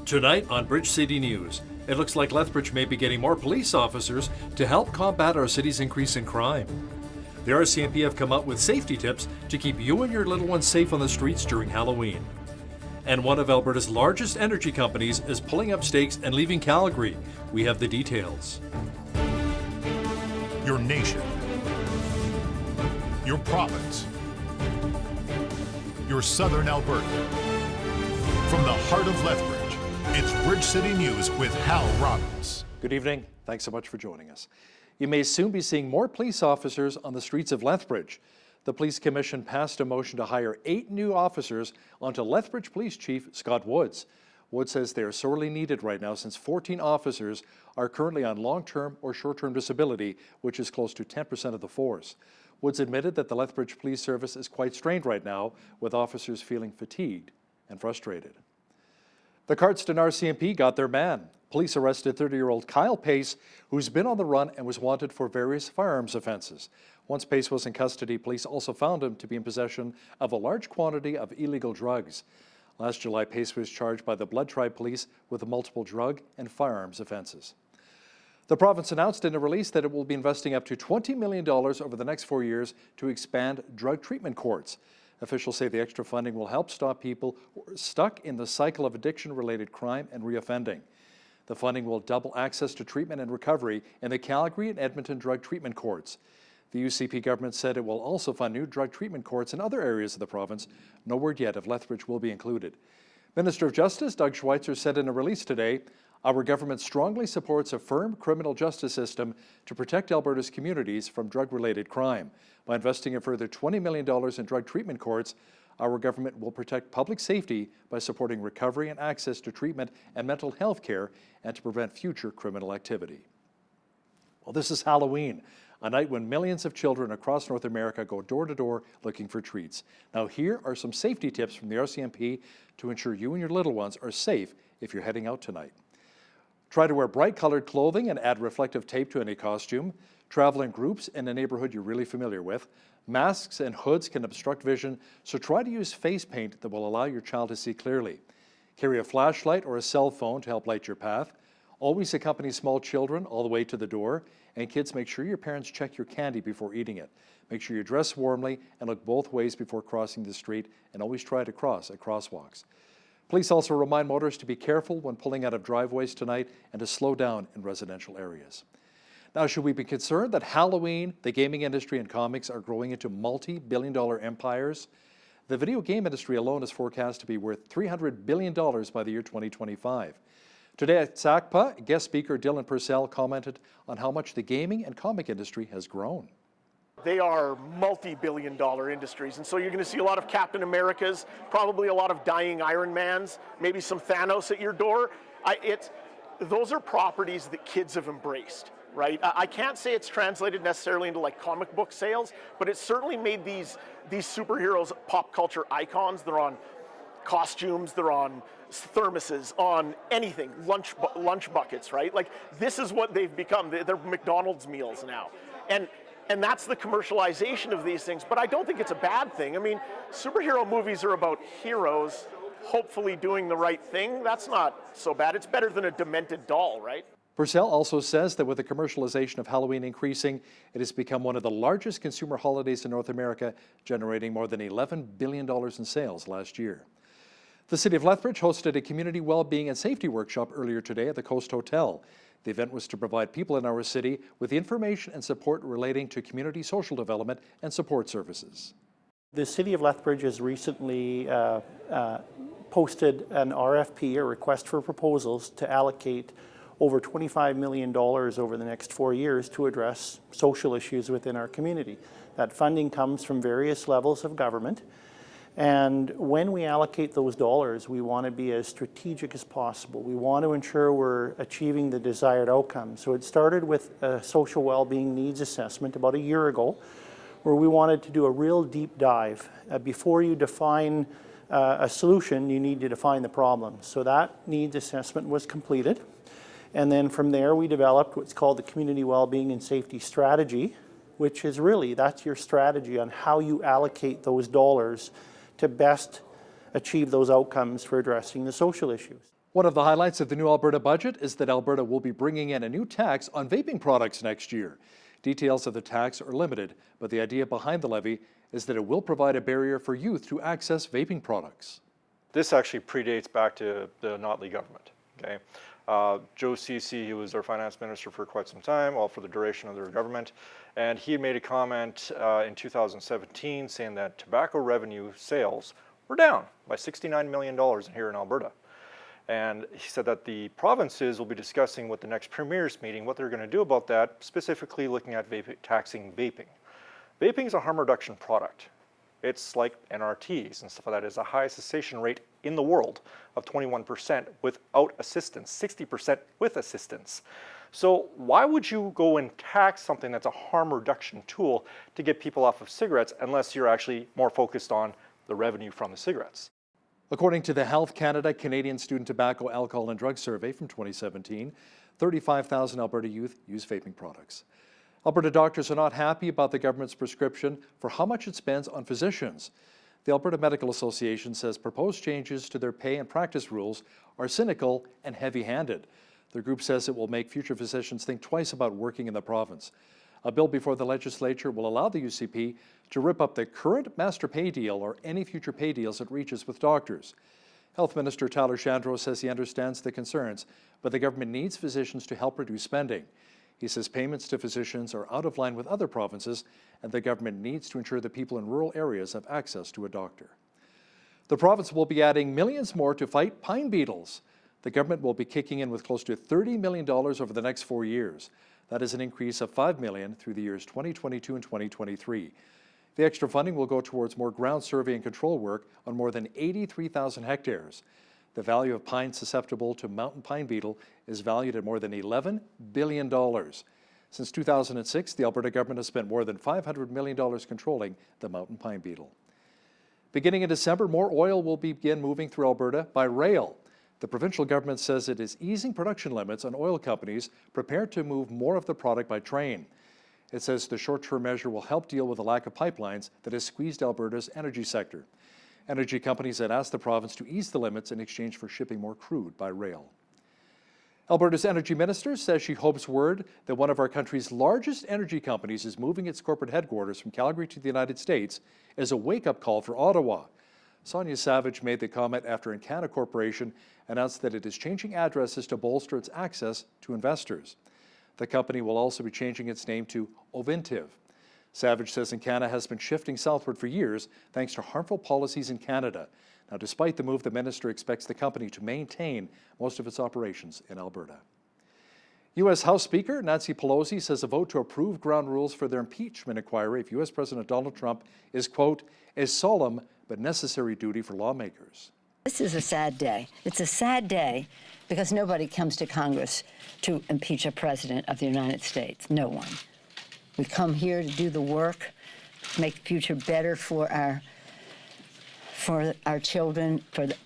Tonight on Bridge City News, it looks like Lethbridge may be getting more police officers to help combat our city's increase in crime. The RCMP have come up with safety tips to keep you and your little ones safe on the streets during Halloween. And one of Alberta's largest energy companies is pulling up stakes and leaving Calgary. We have the details. Your nation, your province, your southern Alberta. From the heart of Lethbridge, it's Bridge City News with Hal Robbins. Good evening. Thanks so much for joining us. You may soon be seeing more police officers on the streets of Lethbridge. The Police Commission passed a motion to hire 8 new officers onto Lethbridge Police Chief Scott Woods. Woods says they are sorely needed right now since 14 officers are currently on long-term or short-term disability, which is close to 10% of the force. Woods admitted that the Lethbridge Police Service is quite strained right now, with officers feeling fatigued and frustrated. The Cardston RCMP got their man. Police arrested 30-year-old Kyle Pace, who's been on the run and was wanted for various firearms offenses. Once Pace was in custody, police also found him to be in possession of a large quantity of illegal drugs. Last July, Pace was charged by the Blood Tribe Police with multiple drug and firearms offenses. The province announced in a release that it will be investing up to $20 million over the next 4 years to expand drug treatment courts. Officials say the extra funding will help stop people who are stuck in the cycle of addiction-related crime and reoffending. The funding will double access to treatment and recovery in the Calgary and Edmonton drug treatment courts. The UCP government said it will also fund new drug treatment courts in other areas of the province. No word yet if Lethbridge will be included. Minister of Justice Doug Schweitzer said in a release today, "Our government strongly supports a firm criminal justice system to protect Alberta's communities from drug-related crime. By investing a further $20 million in drug treatment courts, our government will protect public safety by supporting recovery and access to treatment and mental health care and to prevent future criminal activity." Well, this is Halloween, a night when millions of children across North America go door to door looking for treats. Now, here are some safety tips from the RCMP to ensure you and your little ones are safe if you're heading out tonight. Try to wear bright colored clothing and add reflective tape to any costume. Travel in groups in a neighborhood you're really familiar with. Masks and hoods can obstruct vision, so try to use face paint that will allow your child to see clearly. Carry a flashlight or a cell phone to help light your path. Always accompany small children all the way to the door. And kids, make sure your parents check your candy before eating it. Make sure you dress warmly and look both ways before crossing the street, and always try to cross at crosswalks. Police also remind motorists to be careful when pulling out of driveways tonight and to slow down in residential areas. Now, should we be concerned that Halloween, the gaming industry, and comics are growing into multi-billion-dollar empires? The video game industry alone is forecast to be worth $300 billion by the year 2025. Today at SACPA, guest speaker Dylan Purcell commented on how much the gaming and comic industry has grown. They are multi-billion-dollar industries, and so you're going to see a lot of Captain Americas, probably a lot of dying Iron Mans, maybe some Thanos at your door. Those are properties that kids have embraced, right? I can't say it's translated necessarily into like comic book sales, but it's certainly made these superheroes pop culture icons. They're on costumes, they're on thermoses, on anything, lunch buckets, right? Like, this is what they've become. They're McDonald's meals now. And that's the commercialization of these things, but I don't think it's a bad thing. I mean, superhero movies are about heroes hopefully doing the right thing. That's not so bad. It's better than a demented doll, right? Purcell also says that with the commercialization of Halloween increasing, it has become one of the largest consumer holidays in North America, generating more than $11 billion in sales last year. The City of Lethbridge hosted a community well-being and safety workshop earlier today at the Coast Hotel. The event was to provide people in our city with the information and support relating to community social development and support services. The City of Lethbridge has recently posted an RFP, a request for proposals, to allocate over $25 million over the next 4 years to address social issues within our community. That funding comes from various levels of government. And when we allocate those dollars, we want to be as strategic as possible. We want to ensure we're achieving the desired outcome. So it started with a social well-being needs assessment about a year ago, where we wanted to do a real deep dive. Before you define a solution, you need to define the problem. So that needs assessment was completed. And then from there, we developed what's called the Community Wellbeing and Safety Strategy, which is really, that's your strategy on how you allocate those dollars to best achieve those outcomes for addressing the social issues. One of the highlights of the new Alberta budget is that Alberta will be bringing in a new tax on vaping products next year. Details of the tax are limited, but the idea behind the levy is that it will provide a barrier for youth to access vaping products. This actually predates back to the Notley government. Okay, Joe Ceci, he was our finance minister for quite some time, all for the duration of their government, and he had made a comment in 2017 saying that tobacco revenue sales were down by $69 million here in Alberta. And he said that the provinces will be discussing with the next premiers meeting what they're going to do about that, specifically looking at taxing vaping. Vaping is a harm reduction product. It's like NRTs and stuff like that. It's a high cessation rate in the world of 21% without assistance, 60% with assistance. So why would you go and tax something that's a harm reduction tool to get people off of cigarettes unless you're actually more focused on the revenue from the cigarettes? According to the Health Canada Canadian Student Tobacco, Alcohol and Drug Survey from 2017, 35,000 Alberta youth use vaping products. Alberta doctors are not happy about the government's prescription for how much it spends on physicians. The Alberta Medical Association says proposed changes to their pay and practice rules are cynical and heavy-handed. The group says it will make future physicians think twice about working in the province. A bill before the legislature will allow the UCP to rip up the current master pay deal or any future pay deals it reaches with doctors. Health Minister Tyler Shandro says he understands the concerns, but the government needs physicians to help reduce spending. He says payments to physicians are out of line with other provinces, and the government needs to ensure that people in rural areas have access to a doctor. The province will be adding millions more to fight pine beetles. The government will be kicking in with close to $30 million over the next 4 years. That is an increase of $5 million through the years 2022 and 2023. The extra funding will go towards more ground survey and control work on more than 83,000 hectares. The value of pine susceptible to mountain pine beetle is valued at more than $11 billion. Since 2006, the Alberta government has spent more than $500 million controlling the mountain pine beetle. Beginning in December, more oil will begin moving through Alberta by rail. The provincial government says it is easing production limits on oil companies prepared to move more of the product by train. It says the short-term measure will help deal with the lack of pipelines that has squeezed Alberta's energy sector. Energy companies had asked the province to ease the limits in exchange for shipping more crude by rail. Alberta's energy minister says she hopes word that one of our country's largest energy companies is moving its corporate headquarters from Calgary to the United States is a wake-up call for Ottawa. Sonia Savage made the comment after Encana Corporation announced that it is changing addresses to bolster its access to investors. The company will also be changing its name to Ovintiv. Savage says Encana has been shifting southward for years thanks to harmful policies in Canada. Now, despite the move, the minister expects the company to maintain most of its operations in Alberta. U.S. House Speaker Nancy Pelosi says a vote to approve ground rules for their impeachment inquiry of U.S. President Donald Trump is, quote, a solemn but necessary duty for lawmakers. This is a sad day. It's a sad day because nobody comes to Congress to impeach a president of the United States. No one. We come here to do the work, make the future better for our children,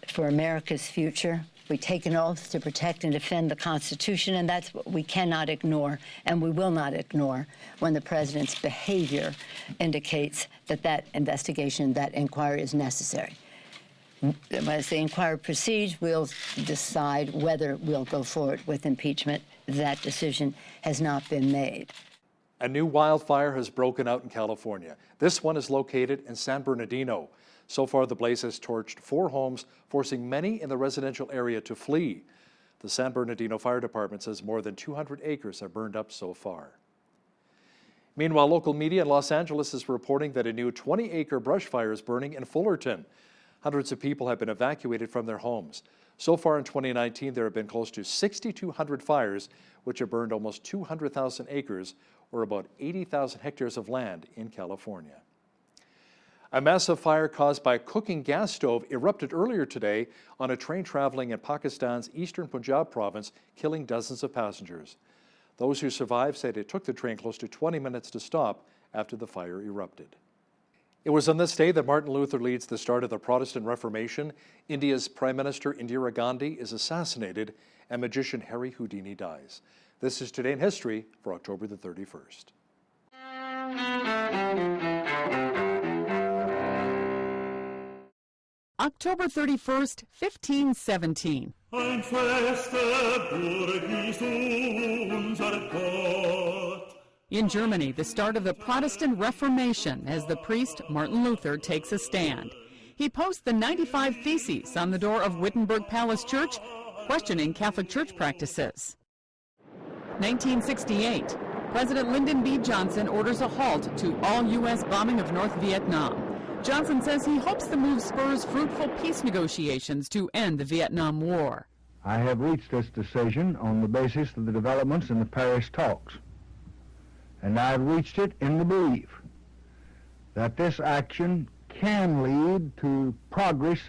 for America's future. We take an oath to protect and defend the Constitution, and that's what we cannot ignore, and we will not ignore when the president's behavior indicates that that investigation, that inquiry is necessary. As the inquiry proceeds, we'll decide whether we'll go forward with impeachment. That decision has not been made. A new wildfire has broken out in California. This one is located in San Bernardino. So far, the blaze has torched 4 homes, forcing many in the residential area to flee. The San Bernardino Fire Department says more than 200 acres have burned up so far. Meanwhile, local media in Los Angeles is reporting that a new 20-acre brush fire is burning in Fullerton. Hundreds of people have been evacuated from their homes. So far in 2019, there have been close to 6,200 fires, which have burned almost 200,000 acres, or about 80,000 hectares of land in California. A massive fire caused by a cooking gas stove erupted earlier today on a train traveling in Pakistan's eastern Punjab province, killing dozens of passengers. Those who survived said it took the train close to 20 minutes to stop after the fire erupted. It was on this day that Martin Luther leads the start of the Protestant Reformation. India's Prime Minister Indira Gandhi is assassinated, and magician Harry Houdini dies. This is Today in History for October the 31st. October 31st, 1517. Ein feste Burg ist unser Gott. In Germany, the start of the Protestant Reformation as the priest Martin Luther takes a stand. He posts the 95 Theses on the door of Wittenberg Palace Church, questioning Catholic Church practices. 1968, President Lyndon B. Johnson orders a halt to all U.S. bombing of North Vietnam. Johnson says he hopes the move spurs fruitful peace negotiations to end the Vietnam War. I have reached this decision on the basis of the developments in the Paris talks. And I've reached it in the belief that this action can lead to progress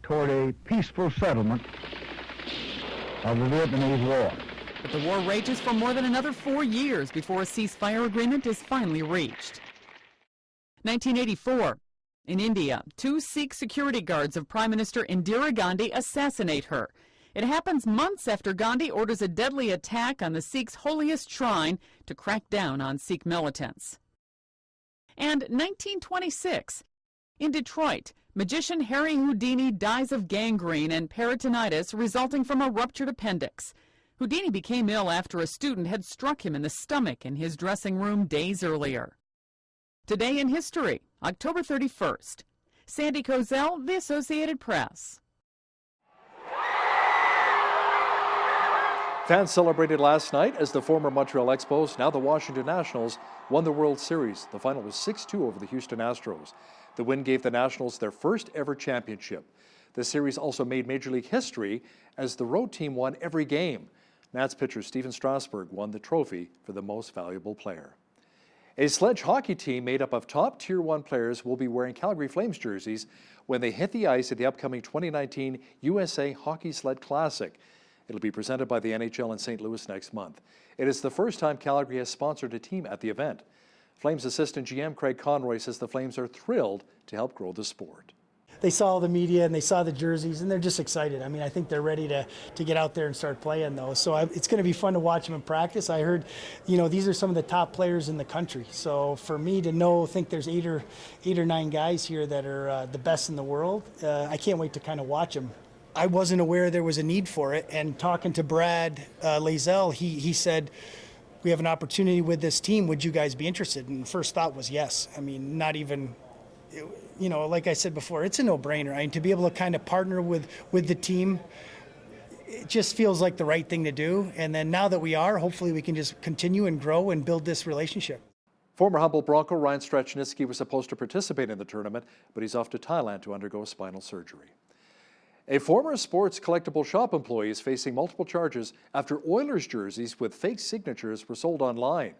toward a peaceful settlement of the Vietnamese War. But the war rages for more than another 4 years before a ceasefire agreement is finally reached. 1984. In India, 2 Sikh security guards of Prime Minister Indira Gandhi assassinate her. It happens months after Gandhi orders a deadly attack on the Sikhs' holiest shrine to crack down on Sikh militants. And 1926. In Detroit, magician Harry Houdini dies of gangrene and peritonitis resulting from a ruptured appendix. Houdini became ill after a student had struck him in the stomach in his dressing room days earlier. Today in history, October 31st. Sandy Kozel, The Associated Press. Fans celebrated last night as the former Montreal Expos, now the Washington Nationals, won the World Series. The final was 6-2 over the Houston Astros. The win gave the Nationals their first ever championship. The series also made Major League history as the road team won every game. Nats pitcher Steven Strasburg won the trophy for the most valuable player. A sledge hockey team made up of top Tier 1 players will be wearing Calgary Flames jerseys when they hit the ice at the upcoming 2019 USA Hockey Sled Classic. It'll be presented by the NHL in St. Louis next month. It is the first time Calgary has sponsored a team at the event. Flames assistant GM Craig Conroy says the Flames are thrilled to help grow the sport. They saw the media and they saw the jerseys and they're just excited. I mean, I think they're ready to get out there and start playing those. So it's going to be fun to watch them in practice. I heard, these are some of the top players in the country. So for me to think there's eight or nine guys here that are the best in the world, I can't wait to kind of watch them. I wasn't aware there was a need for it. And talking to Brad Lazell, he said, we have an opportunity with this team. Would you guys be interested? And first thought was yes. I mean, not even... like I said before, it's a no-brainer. I mean, to be able to kind of partner with the team, it just feels like the right thing to do. And then now that we are, hopefully we can just continue and grow and build this relationship. Former Humboldt Bronco Ryan Strachnitzky was supposed to participate in the tournament, but he's off to Thailand to undergo spinal surgery. A former sports collectible shop employee is facing multiple charges after Oilers jerseys with fake signatures were sold online.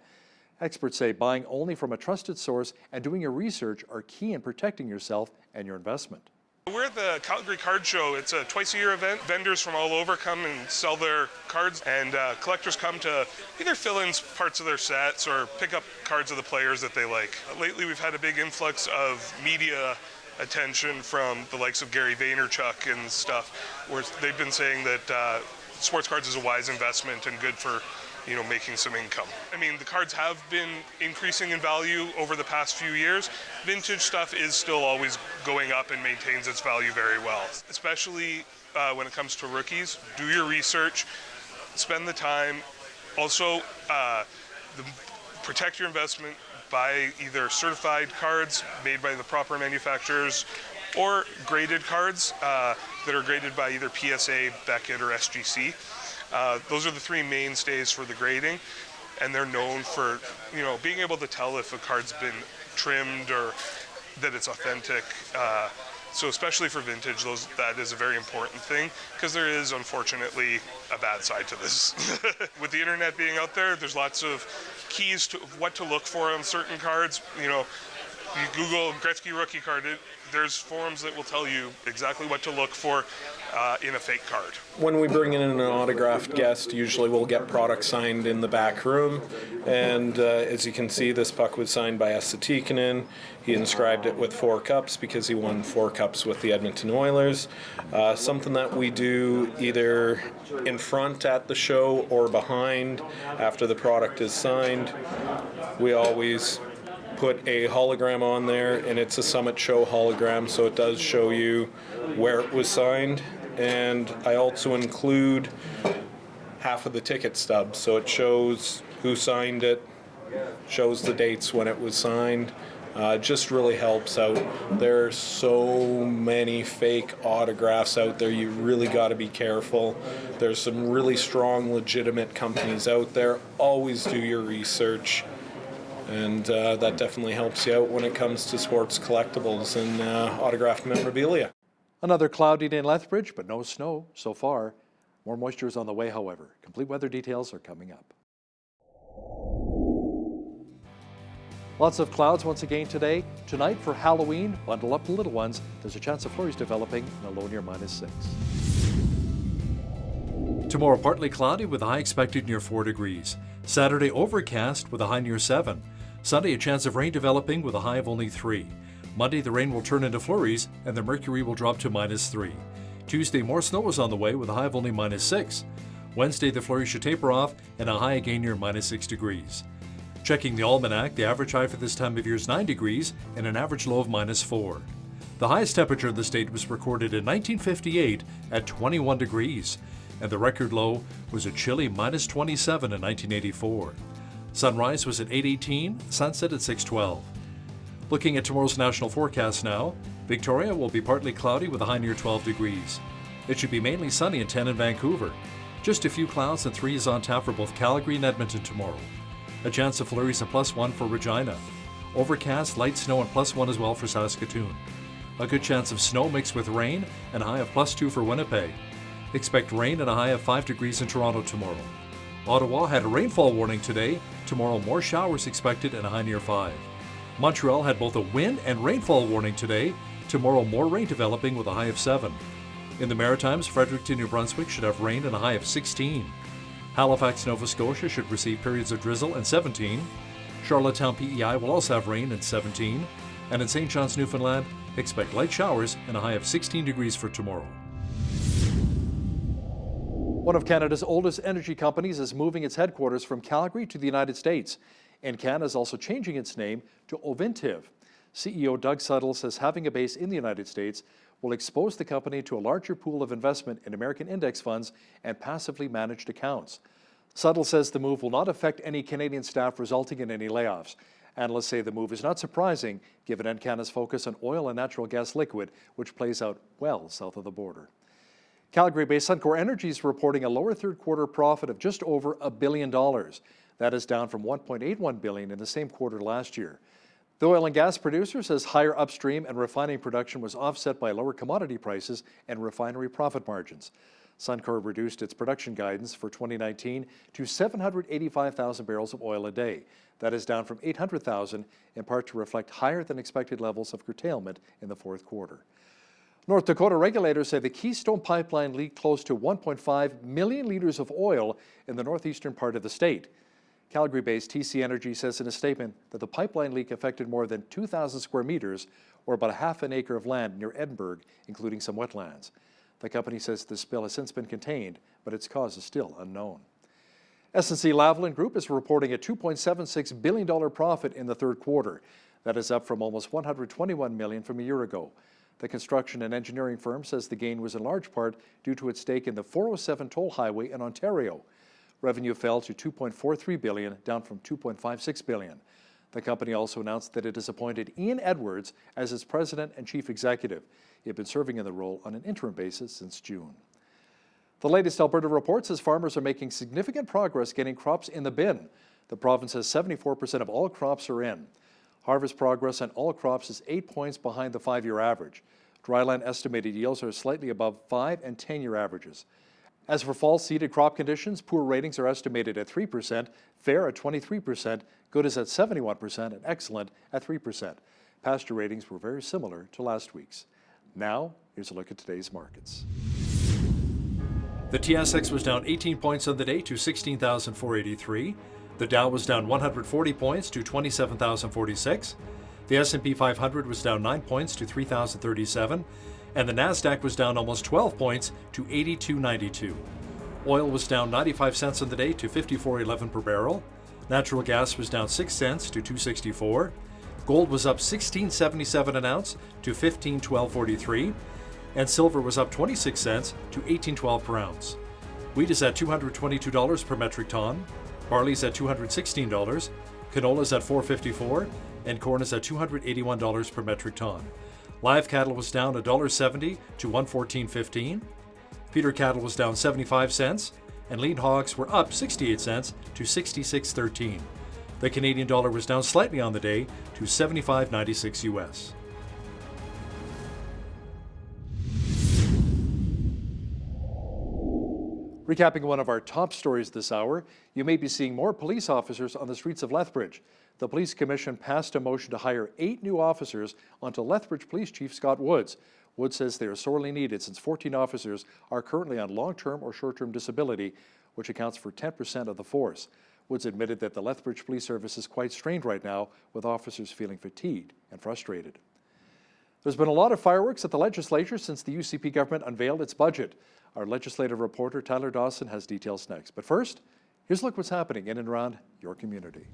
Experts say buying only from a trusted source and doing your research are key in protecting yourself and your investment. We're at the Calgary Card Show. It's a twice-a-year event. Vendors from all over come and sell their cards, and collectors come to either fill in parts of their sets or pick up cards of the players that they like. Lately, we've had a big influx of media attention from the likes of Gary Vaynerchuk and stuff, where they've been saying that sports cards is a wise investment and good for making some income. I mean, the cards have been increasing in value over the past few years. Vintage stuff is still always going up and maintains its value very well, especially when it comes to rookies. Do your research, spend the time. Also, protect your investment. Buy either certified cards made by the proper manufacturers or graded cards that are graded by either PSA, Beckett, or SGC. Those are the three mainstays for the grading, and they're known for, being able to tell if a card's been trimmed or that it's authentic. So especially for vintage, that is a very important thing, because there is, unfortunately, a bad side to this. With the internet being out there, there's lots of keys to what to look for on certain cards. You Google Gretzky rookie card, there's forums that will tell you exactly what to look for in a fake card. When we bring in an autographed guest, usually we'll get product signed in the back room. And as you can see, this puck was signed by Esa Tikkanen. He inscribed it with 4 cups because he won 4 cups with the Edmonton Oilers. Something that we do either in front at the show or behind after the product is signed. We always put a hologram on there, and it's a Summit Show hologram, so it does show you where it was signed and I also include half of the ticket stub, so it shows who signed it, shows the dates when it was signed. Just really helps out. There are so many fake autographs out there. You really got to be careful. There's some really strong, legitimate companies out there. Always do your research, and that definitely helps you out when it comes to sports collectibles and autographed memorabilia. Another cloudy day in Lethbridge, but no snow so far. More moisture is on the way, however. Complete weather details are coming up. Lots of clouds once again today. Tonight for Halloween, bundle up the little ones. There's a chance of flurries developing and a low near -6. Tomorrow partly cloudy with a high expected near 4 degrees. Saturday overcast with a high near 7. Sunday a chance of rain developing with a high of only 3. Monday the rain will turn into flurries and the mercury will drop to -3. Tuesday more snow is on the way with a high of only -6. Wednesday the flurries should taper off and a high again near -6 degrees. Checking the almanac, the average high for this time of year is 9 degrees and an average low of -4. The highest temperature in the state was recorded in 1958 at 21 degrees, and the record low was a chilly -27 in 1984. Sunrise was at 8:18, sunset at 6:12. Looking at tomorrow's national forecast now, Victoria will be partly cloudy with a high near 12 degrees. It should be mainly sunny at 10 in Vancouver. Just a few clouds and 3 is on tap for both Calgary and Edmonton tomorrow. A chance of flurries and +1 for Regina. Overcast, light snow and +1 as well for Saskatoon. A good chance of snow mixed with rain and a high of +2 for Winnipeg. Expect rain and a high of 5 degrees in Toronto tomorrow. Ottawa had a rainfall warning today. Tomorrow more showers expected and a high near 5. Montreal had both a wind and rainfall warning today. Tomorrow more rain developing with a high of 7. In the Maritimes, Fredericton, New Brunswick should have rain and a high of 16. Halifax, Nova Scotia should receive periods of drizzle and 17. Charlottetown, PEI will also have rain and 17. And in St. John's, Newfoundland, expect light showers and a high of 16 degrees for tomorrow. One of Canada's oldest energy companies is moving its headquarters from Calgary to the United States. Canada is also changing its name to Ovintiv. CEO Doug Suttle says having a base in the United States will expose the company to a larger pool of investment in American index funds and passively managed accounts. Suttle says the move will not affect any Canadian staff, resulting in any layoffs. Analysts say the move is not surprising, given Encana's focus on oil and natural gas liquid, which plays out well south of the border. Calgary-based Suncor Energy is reporting a lower third quarter profit of just over $1 billion. That is down from $1.81 billion in the same quarter last year. The oil and gas producer says higher upstream and refining production was offset by lower commodity prices and refinery profit margins. Suncor reduced its production guidance for 2019 to 785,000 barrels of oil a day. That is down from 800,000, in part to reflect higher than expected levels of curtailment in the fourth quarter. North Dakota regulators say the Keystone Pipeline leaked close to 1.5 million liters of oil in the northeastern part of the state. Calgary-based TC Energy says in a statement that the pipeline leak affected more than 2,000 square meters, or about a half an acre of land near Edinburgh, including some wetlands. The company says the spill has since been contained, but its cause is still unknown. SNC-Lavalin Group is reporting a $2.76 billion profit in the third quarter. That is up from almost $121 million from a year ago. The construction and engineering firm says the gain was in large part due to its stake in the 407 toll highway in Ontario. Revenue fell to $2.43 billion, down from $2.56 billion. The company also announced that it has appointed Ian Edwards as its president and chief executive. He had been serving in the role on an interim basis since June. The latest Alberta report says farmers are making significant progress getting crops in the bin. The province says 74% of all crops are in. Harvest progress on all crops is 8 points behind the 5-year average. Dryland estimated yields are slightly above 5- and 10-year averages. As for fall seeded crop conditions, poor ratings are estimated at 3%, fair at 23%, good is at 71%, and excellent at 3%. Pasture ratings were very similar to last week's. Now, here's a look at today's markets. The TSX was down 18 points on the day to 16,483. The Dow was down 140 points to 27,046. The S&P 500 was down 9 points to 3,037. And the Nasdaq was down almost 12 points to 82.92. Oil was down 95 cents on the day to 54.11 per barrel. Natural gas was down 6 cents to 2.64. Gold was up 16.77 an ounce to 15.1243. and silver was up 26 cents to $18.12 per ounce. Wheat is at $222 per metric ton, barley's at $216, canola's at $4.54, and corn is at $281 per metric ton. Live cattle was down $1.70 to $114.15. Feeder cattle was down 75 cents, and lean hogs were up 68 cents to 66.13. The Canadian dollar was down slightly on the day to 75.96 US. Recapping one of our top stories this hour, you may be seeing more police officers on the streets of Lethbridge. The Police Commission passed a motion to hire 8 new officers onto Lethbridge Police Chief Scott Woods. Woods says they are sorely needed since 14 officers are currently on long-term or short-term disability, which accounts for 10% of the force. Woods admitted that the Lethbridge Police Service is quite strained right now, with officers feeling fatigued and frustrated. There's been a lot of fireworks at the legislature since the UCP government unveiled its budget. Our legislative reporter Tyler Dawson has details next. But first, here's a look what's happening in and around your community.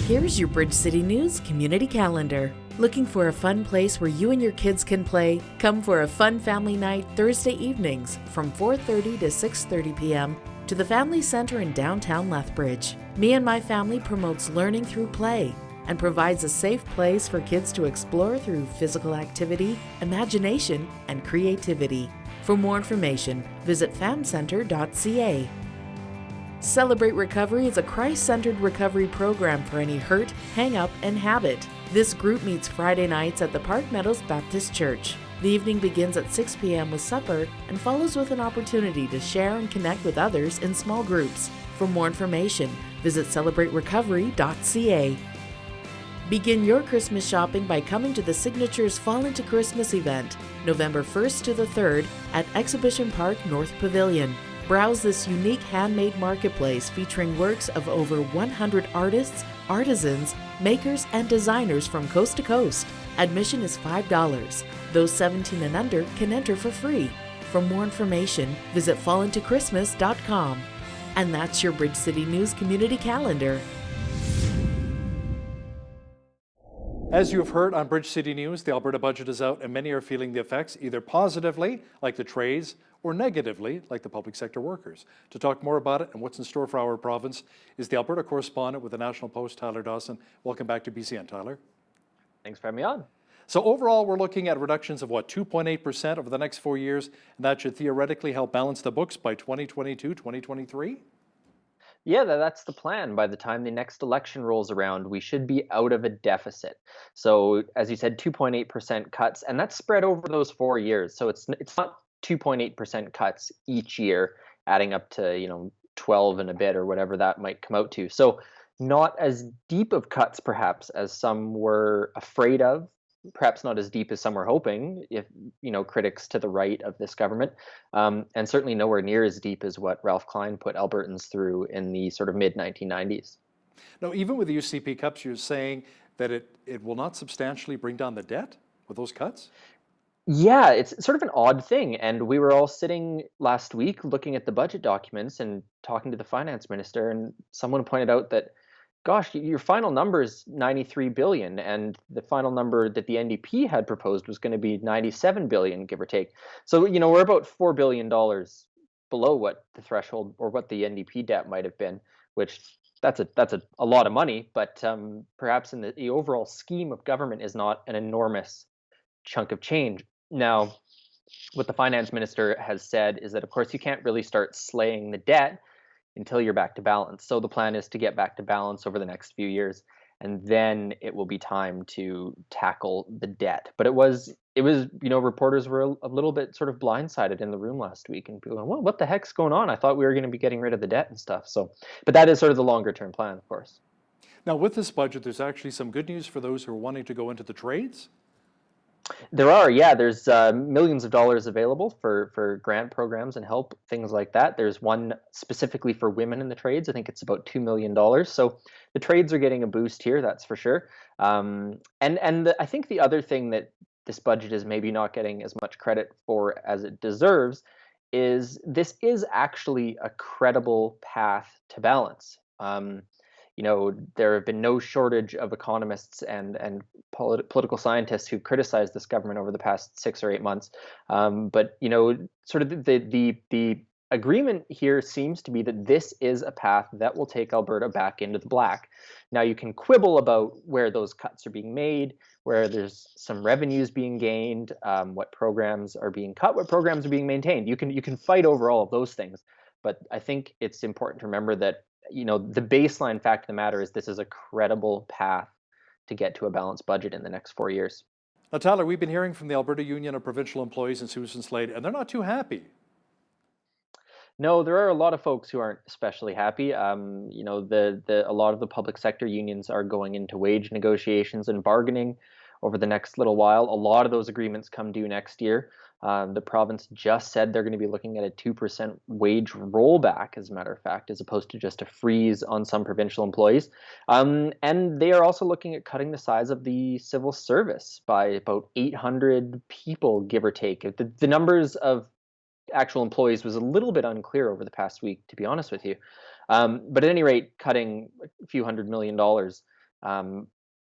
Here's your Bridge City News community calendar. Looking for a fun place where you and your kids can play? Come for a fun family night Thursday evenings from 4:30 to 6:30 p.m. to the Family Center in downtown Lethbridge. Me and My Family promotes learning through play and provides a safe place for kids to explore through physical activity, imagination, and creativity. For more information, visit famcenter.ca. Celebrate Recovery is a Christ-centered recovery program for any hurt, hang-up, and habit. This group meets Friday nights at the Park Meadows Baptist Church. The evening begins at 6 p.m. with supper and follows with an opportunity to share and connect with others in small groups. For more information, visit celebraterecovery.ca. Begin your Christmas shopping by coming to the Signatures Fall into Christmas event, November 1st to the 3rd at Exhibition Park North Pavilion. Browse this unique handmade marketplace featuring works of over 100 artists, artisans, makers, and designers from coast to coast. Admission is $5. Those 17 and under can enter for free. For more information, visit fallintochristmas.com. And that's your Bridge City News community calendar. As you have heard on Bridge City News, the Alberta budget is out and many are feeling the effects either positively, like the trades, or negatively, like the public sector workers. To talk more about it and what's in store for our province is the Alberta correspondent with the National Post, Tyler Dawson. Welcome back to BCN, Tyler. Thanks for having me on. So overall, we're looking at reductions of 2.8% over the next 4 years, and that should theoretically help balance the books by 2022, 2023? Yeah, that's the plan. By the time the next election rolls around, we should be out of a deficit. So, as you said, 2.8% cuts, and that's spread over those 4 years. So it's not 2.8% cuts each year, adding up to 12 and a bit or whatever that might come out to. So, not as deep of cuts perhaps as some were afraid of. Perhaps not as deep as some were hoping, if critics to the right of this government, and certainly nowhere near as deep as what Ralph Klein put Albertans through in the sort of mid-1990s. Now, even with the UCP cuts, you're saying that it will not substantially bring down the debt with those cuts? Yeah, it's sort of an odd thing, and we were all sitting last week looking at the budget documents and talking to the finance minister, and someone pointed out that, gosh, your final number is 93 billion, and the final number that the NDP had proposed was going to be 97 billion, give or take. So, we're about $4 billion below what the threshold or what the NDP debt might have been, which that's a lot of money, but perhaps in the overall scheme of government is not an enormous chunk of change. Now, what the finance minister has said is that, of course, you can't really start slaying the debt until you're back to balance. So the plan is to get back to balance over the next few years, and then it will be time to tackle the debt. But it was reporters were a little bit sort of blindsided in the room last week, and people going, well, what the heck's going on? I thought we were going to be getting rid of the debt and stuff. So, but that is sort of the longer term plan, of course. Now, with this budget, there's actually some good news for those who are wanting to go into the trades. There are, yeah. There's millions of dollars available for grant programs and help, things like that. There's one specifically for women in the trades. I think it's about $2 million. So the trades are getting a boost here, that's for sure. I think the other thing that this budget is maybe not getting as much credit for as it deserves is this is actually a credible path to balance. there have been no shortage of economists and political scientists who criticized this government over the past 6 or 8 months. But sort of the agreement here seems to be that this is a path that will take Alberta back into the black. Now, you can quibble about where those cuts are being made, where there's some revenues being gained, what programs are being cut, what programs are being maintained. You can fight over all of those things, but I think it's important to remember that the baseline fact of the matter is this is a credible path to get to a balanced budget in the next 4 years. Now, Tyler, we've been hearing from the Alberta Union of Provincial Employees and Susan Slade, and they're not too happy. No, there are a lot of folks who aren't especially happy. A lot of the public sector unions are going into wage negotiations and bargaining over the next little while. A lot of those agreements come due next year. The province just said they're going to be looking at a 2% wage rollback, as a matter of fact, as opposed to just a freeze on some provincial employees. And they are also looking at cutting the size of the civil service by about 800 people, give or take. The numbers of actual employees was a little bit unclear over the past week, to be honest with you. But at any rate, cutting a few $100 million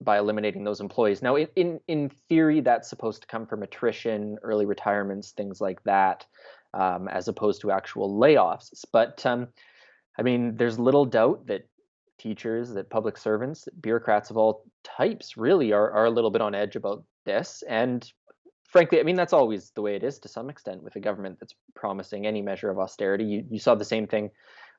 by eliminating those employees. Now, in theory, that's supposed to come from attrition, early retirements, things like that, as opposed to actual layoffs. But there's little doubt that teachers, that public servants, that bureaucrats of all types really are a little bit on edge about this. And frankly, that's always the way it is to some extent with a government that's promising any measure of austerity. You saw the same thing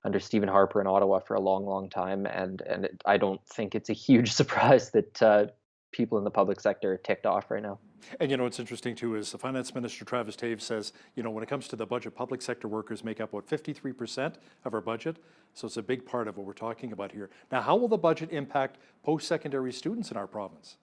under Stephen Harper in Ottawa for a long, long time, and I don't think it's a huge surprise that people in the public sector are ticked off right now. And what's interesting too is the Finance Minister Travis Taves says, when it comes to the budget, public sector workers make up about 53% of our budget. So it's a big part of what we're talking about here. Now, how will the budget impact post-secondary students in our province?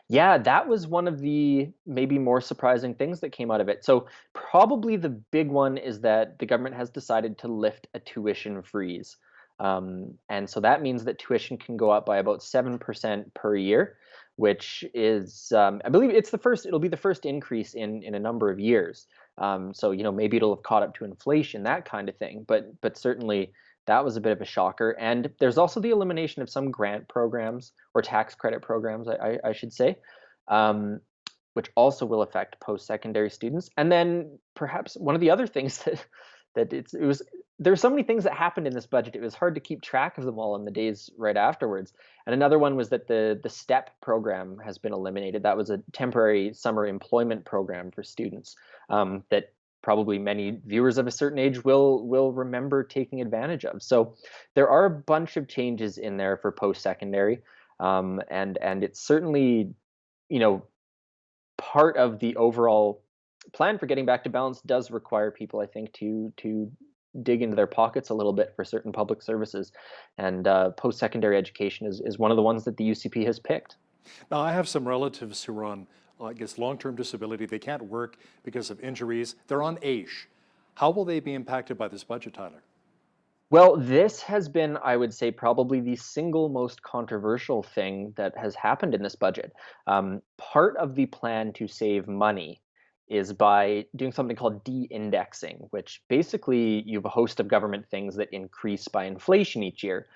Yeah, that was one of the maybe more surprising things that came out of it. So probably the big one is that the government has decided to lift a tuition freeze. And so that means that tuition can go up by about 7% per year, which is, I believe it'll be the first increase in a number of years. So maybe it'll have caught up to inflation, that kind of thing. But certainly that was a bit of a shocker. And there's also the elimination of some grant programs or tax credit programs, I should say, which also will affect post-secondary students. And then perhaps one of the other things there were so many things that happened in this budget, it was hard to keep track of them all in the days right afterwards. And another one was that the STEP program has been eliminated. That was a temporary summer employment program for students that probably many viewers of a certain age will remember taking advantage of. So there are a bunch of changes in there for post-secondary, and it's certainly, part of the overall plan for getting back to balance does require people, I think, to dig into their pockets a little bit for certain public services, and post-secondary education is one of the ones that the UCP has picked. Now, I have some relatives who are on long-term disability. They can't work because of injuries. They're on AISH. How will they be impacted by this budget, Tyler? Well, this has been, I would say, probably the single most controversial thing that has happened in this budget. Part of the plan to save money is by doing something called de-indexing, which basically you have a host of government things that increase by inflation each year.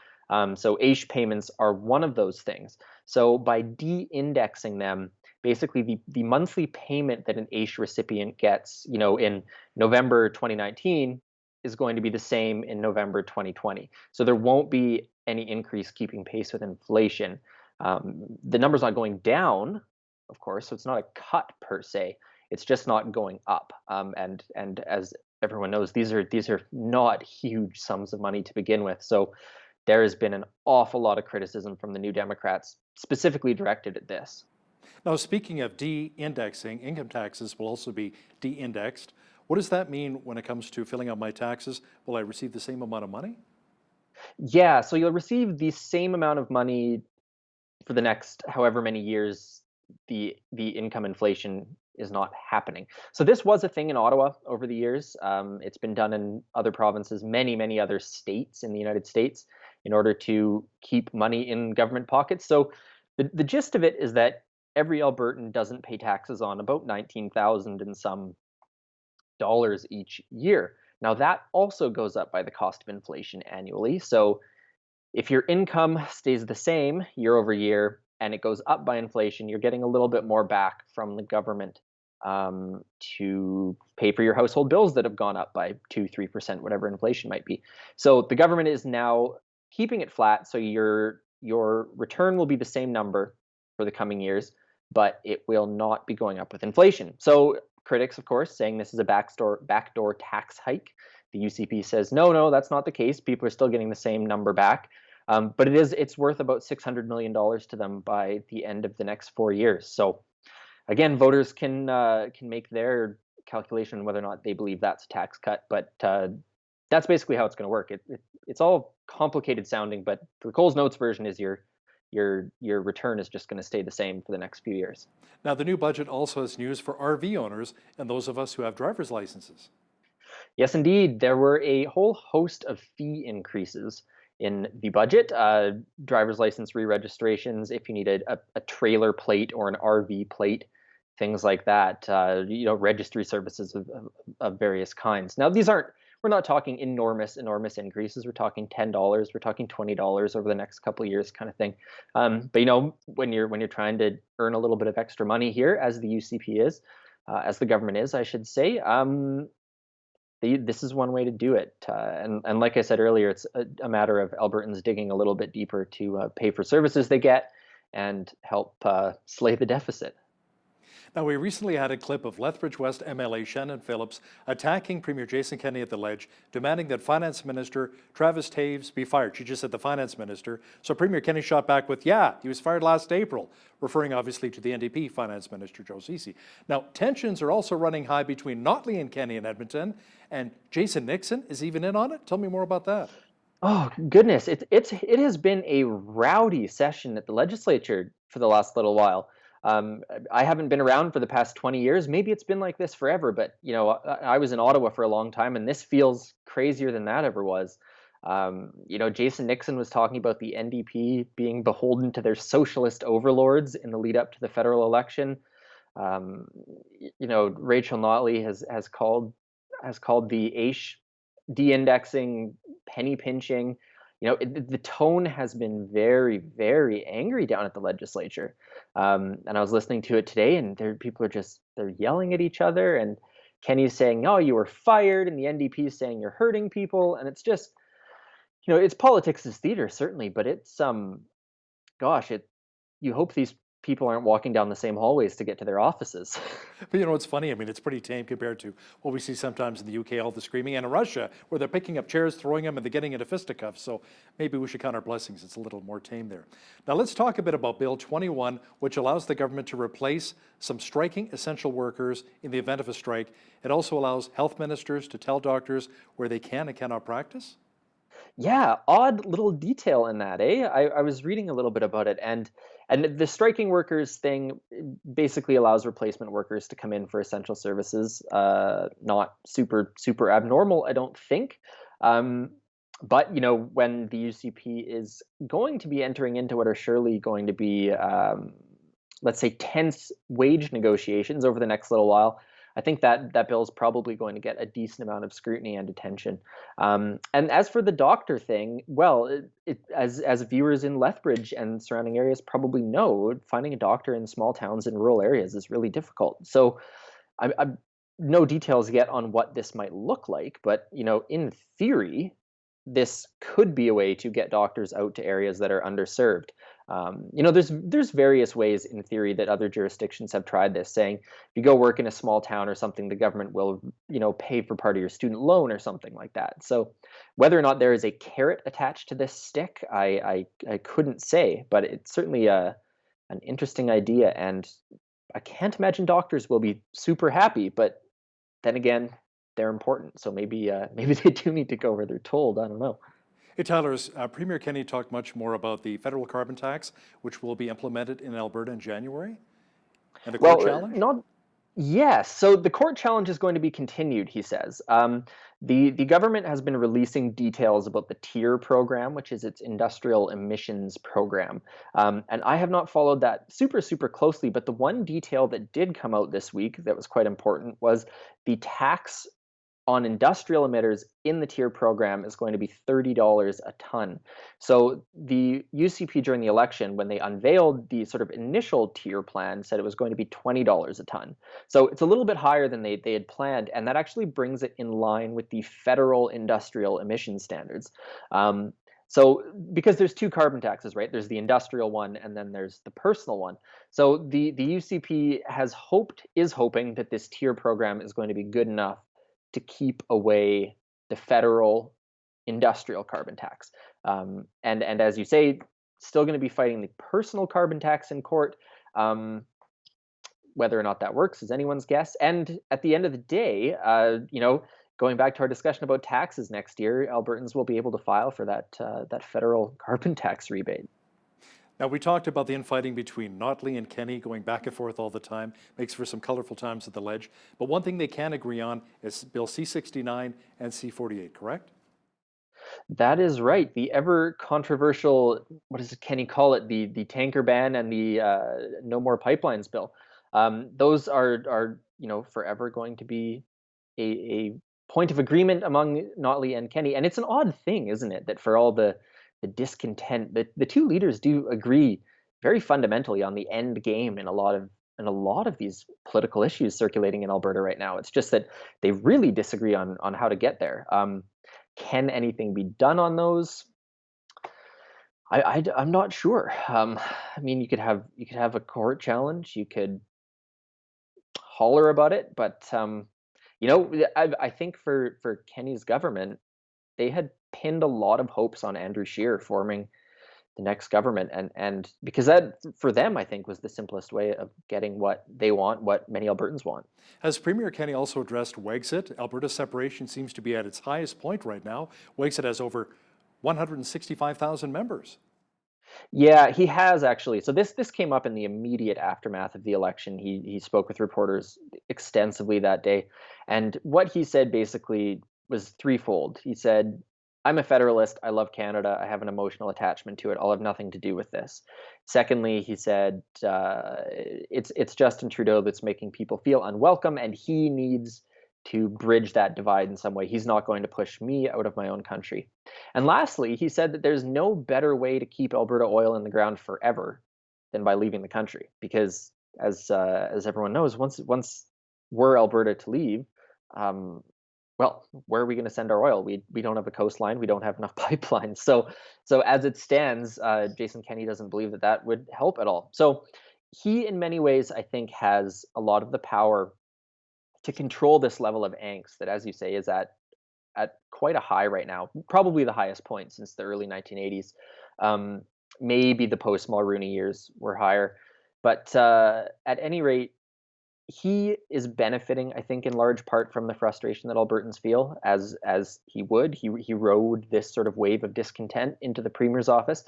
So AISH payments are one of those things. So by de-indexing them, basically the monthly payment that an AISH recipient gets, in November 2019 is going to be the same in November 2020. So there won't be any increase keeping pace with inflation. The number's not going down, of course, so it's not a cut per se. It's just not going up. And as everyone knows, these are not huge sums of money to begin with. So there has been an awful lot of criticism from the New Democrats, specifically directed at this. Now, speaking of de-indexing, income taxes will also be de-indexed. What does that mean when it comes to filling out my taxes? Will I receive the same amount of money? Yeah, so you'll receive the same amount of money for the next however many years the income inflation is not happening. So this was a thing in Ottawa over the years. It's been done in other provinces, many other states in the United States, in order to keep money in government pockets. So the gist of it is that every Albertan doesn't pay taxes on about $19,000 and some dollars each year. Now that also goes up by the cost of inflation annually. So if your income stays the same year over year and it goes up by inflation, you're getting a little bit more back from the government to pay for your household bills that have gone up by 2-3%, whatever inflation might be. So the government is now keeping it flat, so your return will be the same number for the coming years, but it will not be going up with inflation. So critics, of course, saying this is a backdoor tax hike. The UCP says, no, that's not the case. People are still getting the same number back. But it's worth about $600 million to them by the end of the next 4 years. So again, voters can make their calculation whether or not they believe that's a tax cut. But that's basically how it's going to work. It's all complicated sounding, but the Coles Notes version is your return is just going to stay the same for the next few years. Now, the new budget also has news for RV owners and those of us who have driver's licenses. Yes, indeed. There were a whole host of fee increases in the budget. Driver's license re-registrations, if you needed a trailer plate or an RV plate, things like that. Registry services of various kinds. Now, we're not talking enormous increases. We're talking $10, we're talking $20 over the next couple of years, kind of thing. But when you're trying to earn a little bit of extra money here, as the UCP is, as the government is, I should say, this is one way to do it. And like I said earlier, it's a matter of Albertans digging a little bit deeper to pay for services they get and help slay the deficit. Now, we recently had a clip of Lethbridge West MLA Shannon Phillips attacking Premier Jason Kenney at the Ledge, demanding that Finance Minister Travis Taves be fired. She just said the Finance Minister. So Premier Kenney shot back with, yeah, he was fired last April, referring obviously to the NDP Finance Minister Joe Ceci. Now, tensions are also running high between Notley and Kenney in Edmonton, and Jason Nixon is even in on it. Tell me more about that. Oh, goodness. It has been a rowdy session at the legislature for the last little while. I haven't been around for the past 20 years. Maybe it's been like this forever, but I was in Ottawa for a long time, and this feels crazier than that ever was. Jason Nixon was talking about the NDP being beholden to their socialist overlords in the lead up to the federal election. Rachel Notley has called the AISH de-indexing penny pinching. The tone has been very, very angry down at the legislature. And I was listening to it today, and people are they're yelling at each other. And Kenny's saying, "Oh, you were fired," and the NDP is saying you're hurting people. And it's just, it's politics is theater, certainly, but it's you hope these people aren't walking down the same hallways to get to their offices. But it's funny. I mean, it's pretty tame compared to what we see sometimes in the UK, all the screaming, and in Russia, where they're picking up chairs, throwing them, and they're getting into fisticuffs. So maybe we should count our blessings. It's a little more tame there. Now, let's talk a bit about Bill 21, which allows the government to replace some striking essential workers in the event of a strike. It also allows health ministers to tell doctors where they can and cannot practice. Yeah, odd little detail in that, eh? I was reading a little bit about it, and the striking workers thing basically allows replacement workers to come in for essential services. Not super abnormal, I don't think. But when the UCP is going to be entering into what are surely going to be, let's say, tense wage negotiations over the next little while, I think that bill is probably going to get a decent amount of scrutiny and attention. And as for the doctor thing, well, as viewers in Lethbridge and surrounding areas probably know, finding a doctor in small towns and rural areas is really difficult. So I'm no details yet on what this might look like, but in theory, this could be a way to get doctors out to areas that are underserved. There's various ways in theory that other jurisdictions have tried this, saying if you go work in a small town or something, the government will, pay for part of your student loan or something like that. So whether or not there is a carrot attached to this stick, I couldn't say, but it's certainly an interesting idea, and I can't imagine doctors will be super happy, but then again, they're important. So maybe they do need to go where they're told. I don't know. Hey, Tyler, Premier Kenney talked much more about the federal carbon tax, which will be implemented in Alberta in January, and the court challenge? Yes. So the court challenge is going to be continued, he says. The government has been releasing details about the TIER program, which is its industrial emissions program. And I have not followed that super closely, but the one detail that did come out this week that was quite important was the tax on industrial emitters in the tier program is going to be $30 a ton. So the UCP during the election, when they unveiled the sort of initial tier plan, said it was going to be $20 a ton. So it's a little bit higher than they had planned, and that actually brings it in line with the federal industrial emission standards. So because there's two carbon taxes, right? There's the industrial one and then there's the personal one. So the UCP is hoping that this tier program is going to be good enough to keep away the federal industrial carbon tax. And as you say, still going to be fighting the personal carbon tax in court. Whether or not that works is anyone's guess. And at the end of the day, going back to our discussion about taxes next year, Albertans will be able to file for that federal carbon tax rebate. Now, we talked about the infighting between Notley and Kenney going back and forth all the time. Makes for some colorful times at the ledge. But one thing they can agree on is Bill C-69 and C-48, correct? That is right. The ever controversial, what does Kenney call it? The tanker ban and the No More Pipelines bill. Those are forever going to be a point of agreement among Notley and Kenney. And it's an odd thing, isn't it, that for all the discontent, the two leaders do agree very fundamentally on the end game in a lot of these political issues circulating in Alberta right now. It's just that they really disagree on how to get there. Can anything be done on those? I'm not sure. I mean, you could have a court challenge. You could holler about it, but I think for Kenney's government, they had pinned a lot of hopes on Andrew Scheer forming the next government, and because that for them, I think, was the simplest way of getting what they want, what many Albertans want. Has Premier Kenney also addressed Wexit? Alberta's separation seems to be at its highest point right now. Wexit has over 165,000 members. Yeah, he has actually. So this came up in the immediate aftermath of the election. He spoke with reporters extensively that day, and what he said basically was threefold. He said, I'm a federalist. I love Canada. I have an emotional attachment to it. I'll have nothing to do with this. Secondly, he said it's Justin Trudeau that's making people feel unwelcome, and he needs to bridge that divide in some way. He's not going to push me out of my own country. And lastly, he said that there's no better way to keep Alberta oil in the ground forever than by leaving the country, because as everyone knows, once we're Alberta to leave, well, where are we going to send our oil? We don't have a coastline. We don't have enough pipelines. So as it stands, Jason Kenney doesn't believe that would help at all. So he, in many ways, I think, has a lot of the power to control this level of angst that, as you say, is at quite a high right now, probably the highest point since the early 1980s. Maybe the post-Mulroney years were higher. But at any rate, he is benefiting, I think, in large part from the frustration that Albertans feel, as he would. He rode this sort of wave of discontent into the Premier's office.